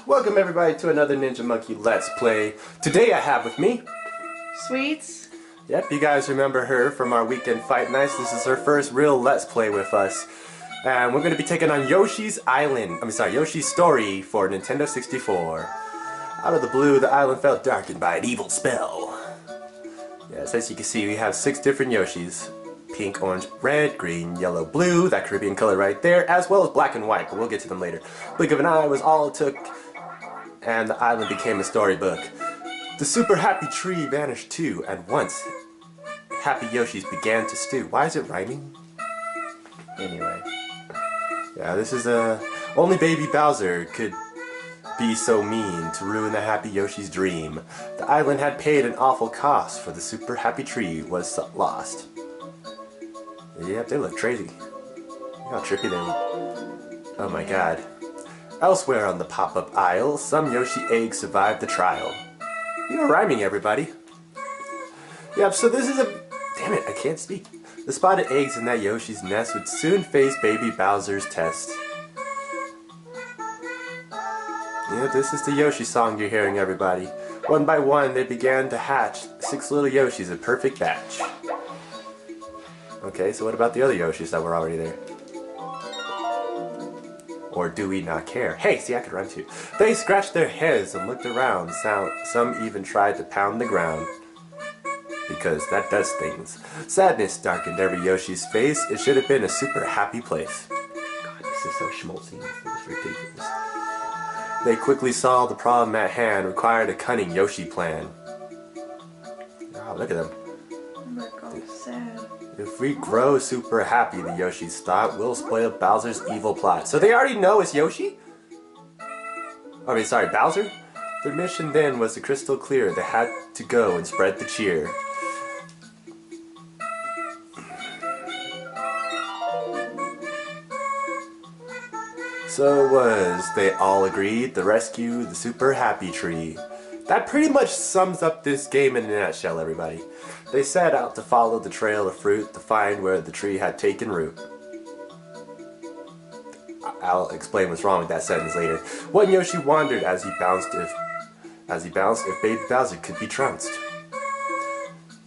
Welcome everybody to another Ninja Monkey Let's Play. Today I have with me Sweets. Yep, you guys remember her from our weekend fight nights. This is her first real Let's Play with us. And we're going to be taking on Yoshi's Yoshi's Story for Nintendo 64. Out of the blue, the island felt darkened by an evil spell. Yes, as you can see, we have 6 different Yoshis. Pink, orange, red, green, yellow, blue, that Caribbean color right there, as well as black and white, but we'll get to them later. Blink of an eye was all it took, and the island became a storybook. The super happy tree vanished too, and once happy Yoshis began to stew. Why is it rhyming? Anyway. Yeah, this is only baby Bowser could be so mean to ruin the happy Yoshi's dream. The island had paid an awful cost, for the super happy tree was lost. Yep, they look crazy. Look how trippy they look. Oh my god. Elsewhere on the pop-up aisle, some Yoshi eggs survived the trial. You're rhyming, everybody. Yep, so this is a... Damn it, I can't speak. The spotted eggs in that Yoshi's nest would soon face baby Bowser's test. Yeah, this is the Yoshi song you're hearing, everybody. One by one, they began to hatch 6 little Yoshis, a perfect batch. Okay, so what about the other Yoshis that were already there? Or do we not care? Hey, see, I could rhyme too. They scratched their heads and looked around. Some even tried to pound the ground. Because that does things. Sadness darkened every Yoshi's face. It should have been a super happy place. God, this is so schmaltzy. It's ridiculous. They quickly saw the problem at hand required a cunning Yoshi plan. Wow, look at them. Oh my god, sad. If we grow super happy, the Yoshis thought, we'll spoil Bowser's evil plot. So they already know it's Yoshi? Bowser? Their mission then was crystal clear. They had to go and spread the cheer. So they all agreed to rescue the super happy tree. That pretty much sums up this game in a nutshell, everybody. They set out to follow the trail of fruit to find where the tree had taken root. I'll explain what's wrong with that sentence later. One Yoshi wondered as he bounced if baby Bowser could be trounced.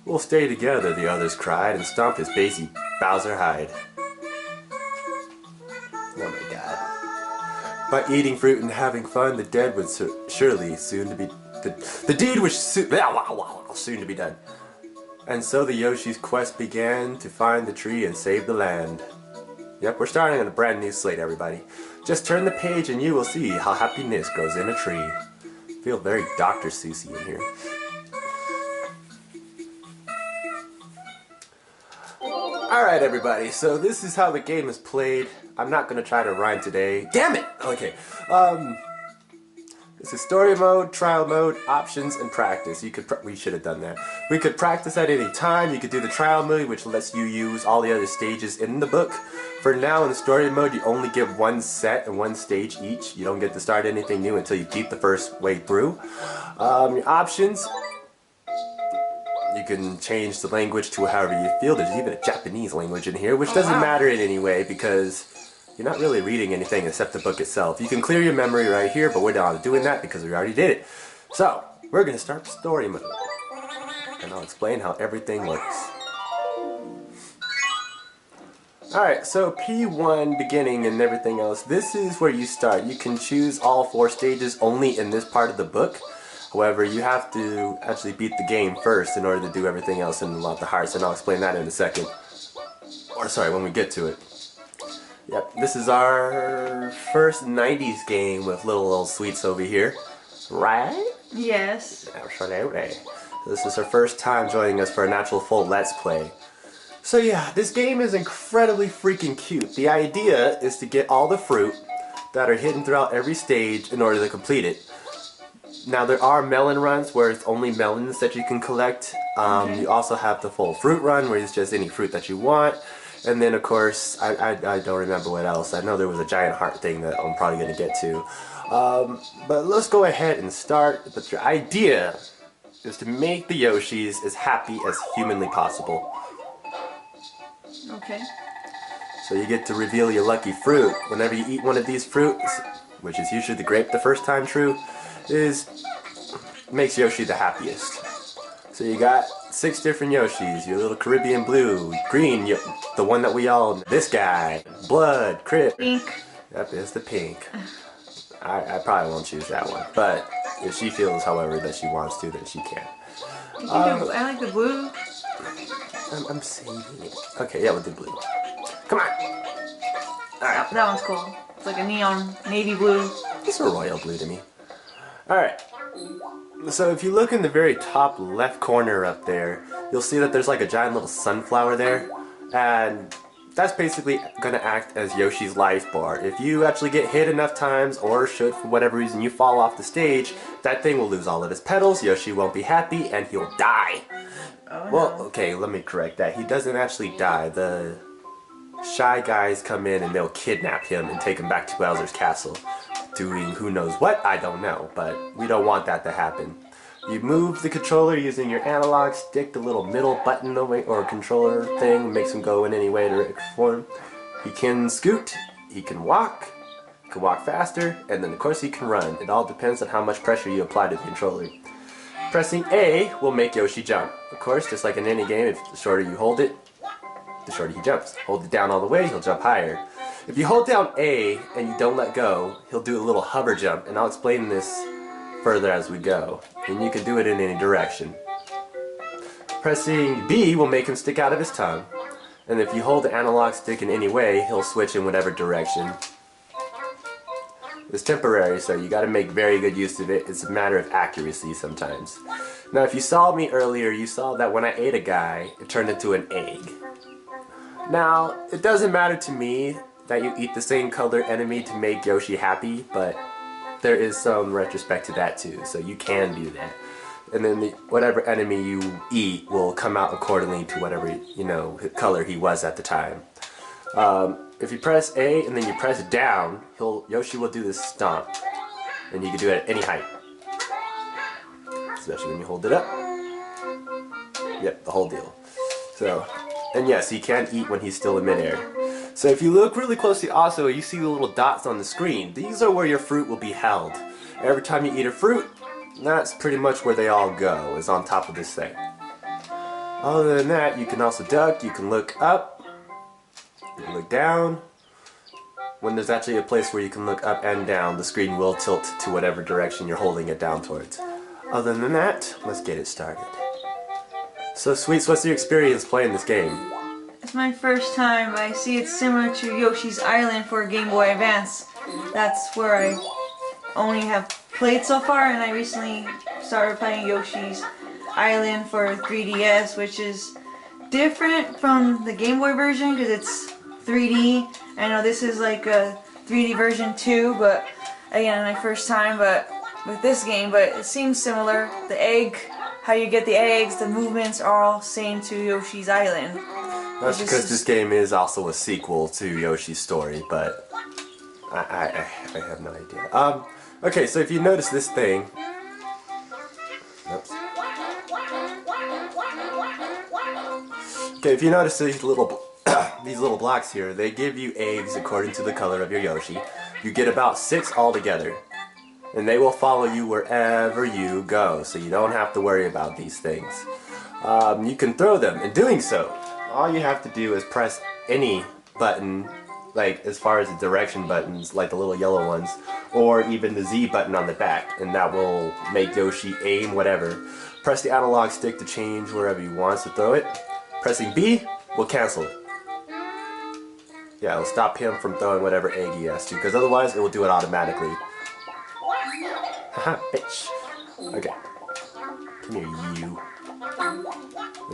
We'll stay together, the others cried, and stomped his baby Bowser hide. Oh my god. By eating fruit and having fun, the deed would surely soon to be... The deed was soon to be done. And so the Yoshi's quest began to find the tree and save the land. Yep, we're starting on a brand new slate, everybody. Just turn the page and you will see how happiness grows in a tree. Feel very Dr. Seussy in here. Alright, everybody, so this is how the game is played. I'm not going to try to rhyme today. Damn it! Okay, this is story mode, trial mode, options, and practice. We should have done that. We could practice at any time. You could do the trial mode, which lets you use all the other stages in the book. For now, in the story mode, you only get one set and one stage each. You don't get to start anything new until you beat the first way through. Your options, you can change the language to however you feel. There's even a Japanese language in here, which doesn't matter in any way because you're not really reading anything except the book itself. You can clear your memory right here, but we're not doing that because we already did it. So, we're going to start story mode. And I'll explain how everything works. Alright, so P1, beginning and everything else, this is where you start. You can choose all 4 stages only in this part of the book. However, you have to actually beat the game first in order to do everything else and unlock the hearts, and I'll explain that in a second. Or sorry, when we get to it. Yep, this is our first 90s game with little sweets over here. Right? Yes. Absolutely. This is her first time joining us for an actual full Let's Play. So yeah, this game is incredibly freaking cute. The idea is to get all the fruit that are hidden throughout every stage in order to complete it. Now there are melon runs where it's only melons that you can collect. You also have the full fruit run where it's just any fruit that you want. And then of course, I don't remember what else. I know there was a giant heart thing that I'm probably going to get to. But let's go ahead and start. But your idea is to make the Yoshis as happy as humanly possible. Okay. So you get to reveal your lucky fruit. Whenever you eat one of these fruits, which is usually the grape the first time true, makes Yoshi the happiest. So you got 6 different Yoshis, your little Caribbean blue, green, the one that we all, this guy, blood, crit. Pink. Yep, it's the pink. I probably won't choose that one, but if she feels, however, that she wants to, then she can. I like the blue. I'm saving it. Okay, yeah, we'll do blue. Come on! Alright. That one's cool. It's like a neon navy blue. It's a royal blue to me. Alright. So if you look in the very top left corner up there, you'll see that there's like a giant little sunflower there. And that's basically going to act as Yoshi's life bar. If you actually get hit enough times, or should for whatever reason you fall off the stage, that thing will lose all of his petals, Yoshi won't be happy, and he'll die. Oh, Well, no. okay, let me correct that. He doesn't actually die. The shy guys come in and they'll kidnap him and take him back to Bowser's castle. Doing who knows what, I don't know, but we don't want that to happen. You move the controller using your analog stick, the little middle button or controller thing makes him go in any way to form. He can scoot, he can walk faster, and then of course he can run. It all depends on how much pressure you apply to the controller. Pressing A will make Yoshi jump. Of course, just like in any game, if the shorter you hold it, the shorter he jumps. Hold it down all the way, he'll jump higher. If you hold down A and you don't let go, he'll do a little hover jump, and I'll explain this further as we go. And you can do it in any direction. Pressing B will make him stick out of his tongue. And if you hold the analog stick in any way, he'll switch in whatever direction. It's temporary, so you gotta make very good use of it. It's a matter of accuracy sometimes. Now if you saw me earlier, you saw that when I ate a guy, it turned into an egg. Now, it doesn't matter to me that you eat the same color enemy to make Yoshi happy, but there is some retrospect to that too, so you can do that. And then whatever enemy you eat will come out accordingly to whatever, color he was at the time. If you press A and then you press down, Yoshi will do this stomp. And you can do it at any height. Especially when you hold it up. Yep, the whole deal. So, and yes, he can eat when he's still in midair. So if you look really closely also, you see the little dots on the screen. These are where your fruit will be held. Every time you eat a fruit, that's pretty much where they all go, is on top of this thing. Other than that, you can also duck, you can look up, you can look down. When there's actually a place where you can look up and down, the screen will tilt to whatever direction you're holding it down towards. Other than that, let's get it started. So Sweets, what's your experience playing this game? It's my first time. I see it's similar to Yoshi's Island for Game Boy Advance. That's where I only have played so far, and I recently started playing Yoshi's Island for 3DS, which is different from the Game Boy version because it's 3D. I know this is like a 3D version too, but again, my first time with this game, but it seems similar. The egg, how you get the eggs, the movements are all same to Yoshi's Island. That's because this game is also a sequel to Yoshi's story, but I have no idea. Okay, so if you notice this thing, oops. Okay, if you notice these little these little blocks here, they give you eggs according to the color of your Yoshi. You get about 6 altogether, and they will follow you wherever you go, so you don't have to worry about these things. You can throw them. In doing so, all you have to do is press any button, like as far as the direction buttons, like the little yellow ones, or even the Z button on the back, and that will make Yoshi aim whatever. Press the analog stick to change wherever you want to throw it. Pressing B will cancel it. Yeah, it'll stop him from throwing whatever egg he has to, because otherwise it will do it automatically. Haha, bitch. Okay. Come here, you.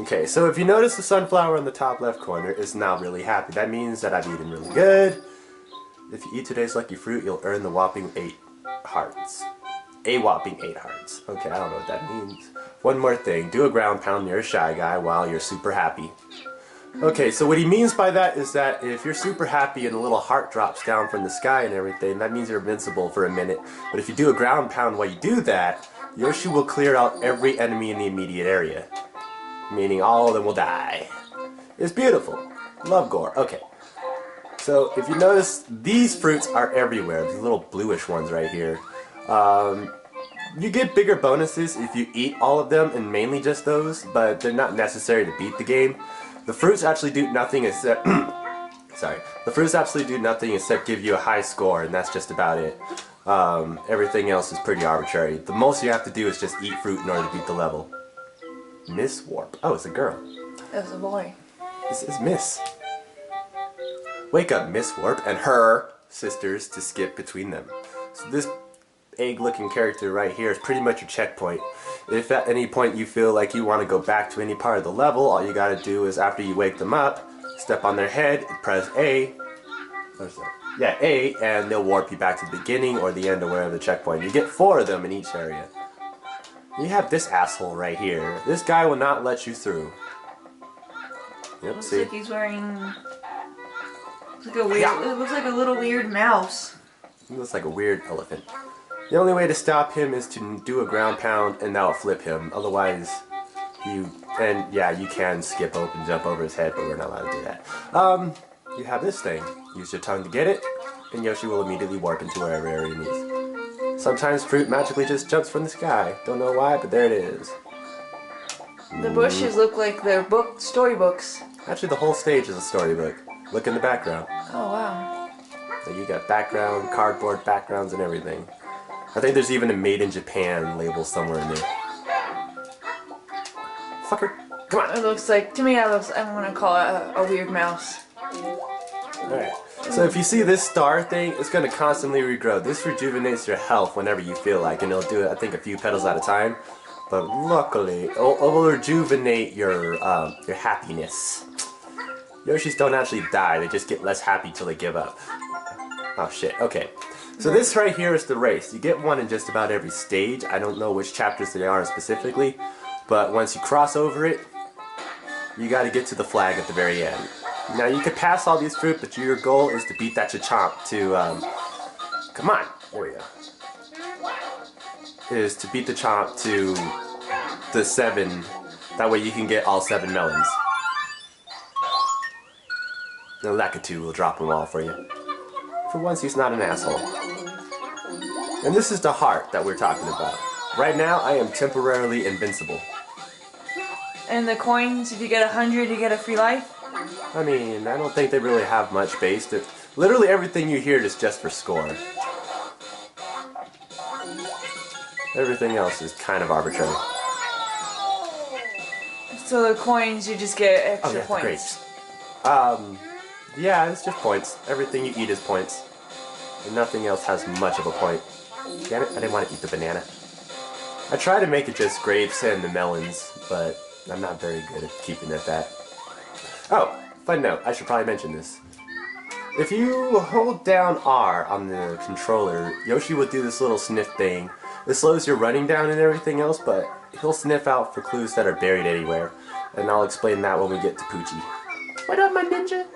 Okay, so if you notice the sunflower in the top left corner is now really happy. That means that I've eaten really good. If you eat today's lucky fruit, you'll earn the whopping 8 hearts. A whopping 8 hearts. Okay, I don't know what that means. One more thing, do a ground pound near a shy guy while you're super happy. Okay, so what he means by that is that if you're super happy and a little heart drops down from the sky and everything, that means you're invincible for a minute. But if you do a ground pound while you do that, Yoshi will clear out every enemy in the immediate area. Meaning all of them will die. It's beautiful. Love gore. Okay. So if you notice, these fruits are everywhere. These little bluish ones right here. You get bigger bonuses if you eat all of them, and mainly just those, but they're not necessary to beat the game. The fruits actually do nothing except sorry. The fruits absolutely do nothing except give you a high score, and that's just about it. Everything else is pretty arbitrary. The most you have to do is just eat fruit in order to beat the level. Miss Warp. Oh, it's a girl. It was a boy. This is Miss. Wake up, Miss Warp, and her sisters to skip between them. So this egg-looking character right here is pretty much your checkpoint. If at any point you feel like you want to go back to any part of the level, all you gotta do is after you wake them up, step on their head, press A, yeah, A, and they'll warp you back to the beginning or the end or wherever the checkpoint. You get 4 of them in each area. You have this asshole right here. This guy will not let you through. Yep, Looks see? like he's wearing... It looks like a little weird mouse. He looks like a weird elephant. The only way to stop him is to do a ground pound and that'll flip him. Otherwise, and yeah, you can skip and jump over his head, but we're not allowed to do that. You have this thing. Use your tongue to get it, and Yoshi will immediately warp into wherever area he needs. Sometimes fruit magically just jumps from the sky. Don't know why, but there it is. The bushes look like they're storybooks. Actually, the whole stage is a storybook. Look in the background. Oh, wow. So you got background, cardboard backgrounds, and everything. I think there's even a Made in Japan label somewhere in there. Fucker, come on. It looks like, to me, I'm gonna call it a weird mouse. Alright, so if you see this star thing, it's going to constantly regrow. This rejuvenates your health whenever you feel like, and it'll do it, I think, a few petals at a time. But luckily, it will rejuvenate your happiness. Yoshis don't actually die, they just get less happy till they give up. Oh shit, okay. So this right here is the race. You get one in just about every stage. I don't know which chapters they are specifically, but once you cross over it, you gotta get to the flag at the very end. Now you can pass all these fruit, but your goal is to beat that Chomp to, come on, there we go. Is to beat the Chomp to the 7, that way you can get all 7 melons. The Lakitu will drop them all for you. For once, he's not an asshole. And this is the heart that we're talking about. Right now, I am temporarily invincible. And the coins, if you get 100, you get a free life? I mean, I don't think they really have much base. Literally everything you hear is just for score. Everything else is kind of arbitrary. So the coins, you just get extra points. Great. Yeah, it's just points. Everything you eat is points. And nothing else has much of a point. Damn it, I didn't want to eat the banana. I try to make it just grapes and the melons, but I'm not very good at keeping it at that. Oh, fun note, I should probably mention this. If you hold down R on the controller, Yoshi will do this little sniff thing. It slows your running down and everything else, but he'll sniff out for clues that are buried anywhere. And I'll explain that when we get to Poochie. What up, my ninja?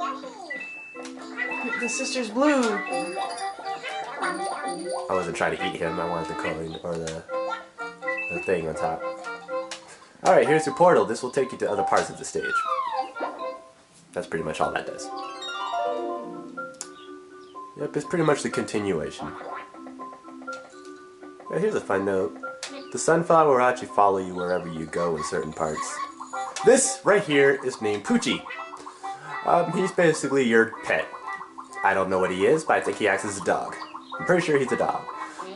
The sister's blue. I wasn't trying to eat him, I wanted the coin, or the thing on top. Alright, here's your portal. This will take you to other parts of the stage. That's pretty much all that does. Yep, it's pretty much the continuation. Now, here's a fun note. The sunflower will actually follow you wherever you go in certain parts. This right here is named Poochie. He's basically your pet. I don't know what he is, but I think he acts as a dog. I'm pretty sure he's a dog.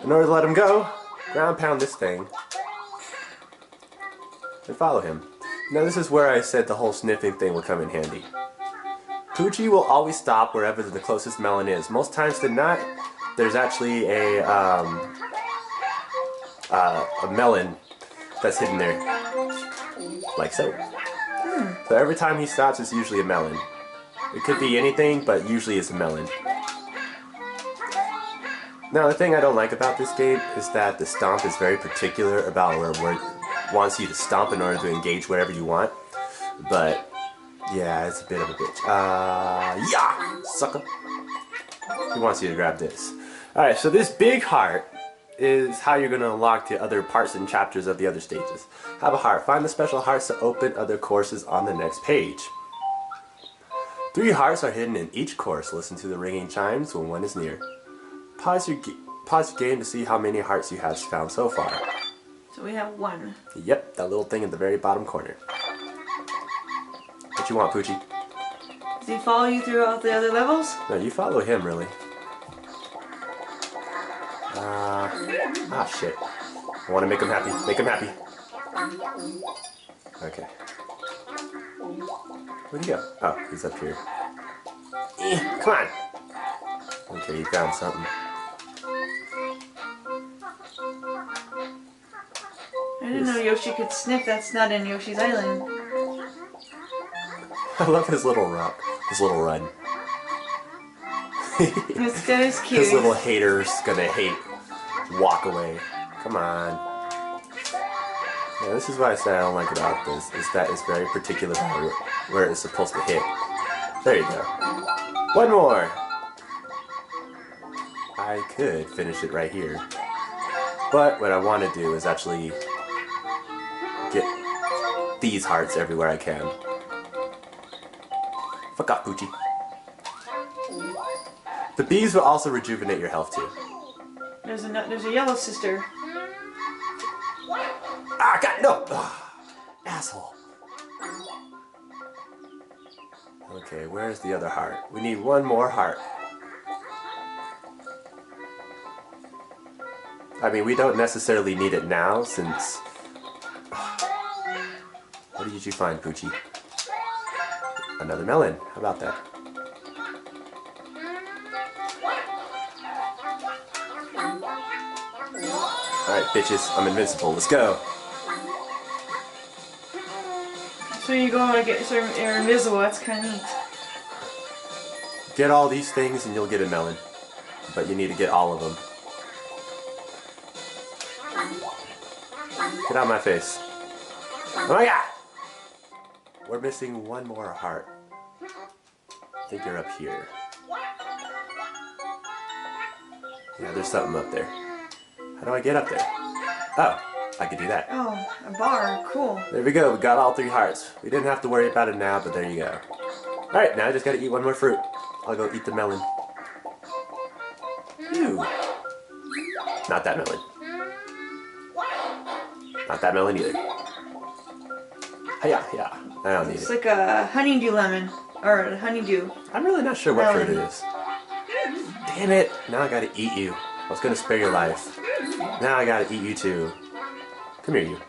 In order to let him go, ground pound this thing and follow him. Now this is where I said the whole sniffing thing will come in handy. Poochie will always stop wherever the closest melon is. Most times than not, there's actually a melon that's hidden there, like so. So every time he stops, it's usually a melon. It could be anything, but usually it's a melon. Now the thing I don't like about this game is that the stomp is very particular about where it wants you to stomp in order to engage wherever you want. But yeah, it's a bit of a bitch. Yeah, sucker. He wants you to grab this. Alright, so this big heart is how you're going to unlock the other parts and chapters of the other stages. Have a heart. Find the special hearts to open other courses on the next page. 3 hearts are hidden in each course. Listen to the ringing chimes when one is near. Pause your game to see how many hearts you have found so far. So we have 1. Yep, that little thing in the very bottom corner. What you want, Poochie? Does he follow you throughout the other levels? No, you follow him, really. Shit. I want to make him happy. Make him happy. Okay. Where'd he go? Oh, he's up here. Come on! Okay, you found something. I didn't know Yoshi could sniff. That's not in Yoshi's Island. I love his little rock. His little run. This guy is cute. His little hater's gonna hate. Walk away. Come on. Yeah, this is what I said I don't like about this, is that it's very particular about where it's supposed to hit. There you go. One more! I could finish it right here. But what I want to do is actually get these hearts everywhere I can. Fuck off, Poochie. The bees will also rejuvenate your health too. There's a yellow sister. Ah, God, no! Ugh, asshole. Okay, where's the other heart? We need one more heart. I mean, we don't necessarily need it now, since... What did you find, Poochie? Another melon. How about that? Alright, bitches. I'm invincible. Let's go. So you go and get, so you're invisible. That's kind of neat. Get all these things and you'll get a melon. But you need to get all of them. Get out of my face. Oh my god! We're missing one more heart. I think you're up here. Yeah, there's something up there. How do I get up there? Oh, I could do that. Oh, a bar. Cool. There we go. We got all 3 hearts. We didn't have to worry about it now, but there you go. Alright, now I just gotta eat one more fruit. I'll go eat the melon. Ew. Not that melon. Not that melon either. Hiya, yeah. I don't need It's it. like a honeydew lemon. Or a honeydew. I'm really not sure what melon. fruit it is. Damn it! Now I gotta eat you. I was gonna spare your life. Now I gotta eat you too. Come here, you.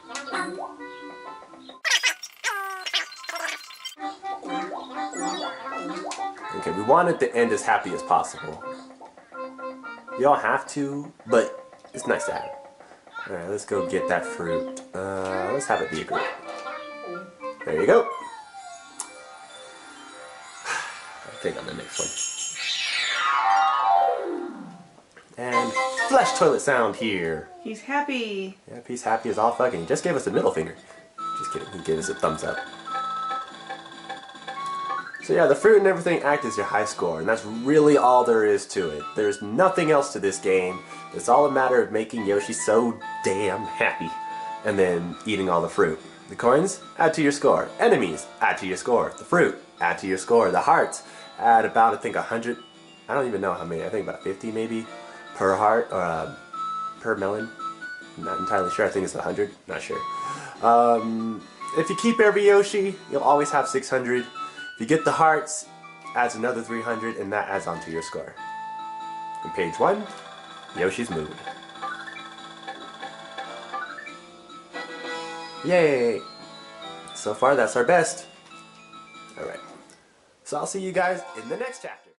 Okay, we wanted to end as happy as possible. You don't have to, but it's nice to have. Alright, let's go get that fruit. Let's have it be a group. There you go. I think I'm the next one. And flush toilet sound here. He's happy. Yep, he's happy as all fucking. He just gave us a middle finger. Just kidding, he gave us a thumbs up. So yeah, the fruit and everything act as your high score, and that's really all there is to it. There's nothing else to this game. It's all a matter of making Yoshi so damn happy, and then eating all the fruit. The coins, add to your score. Enemies, add to your score. The fruit, add to your score. The hearts, add about, I think, 100. I don't even know how many. I think about 50 maybe per heart, or per melon. I'm not entirely sure. I think it's 100. Not sure. If you keep every Yoshi, you'll always have 600. If you get the hearts, adds another 300, and that adds on to your score. On page 1, Yoshi's Mood. Yay! So far, that's our best. Alright. So I'll see you guys in the next chapter.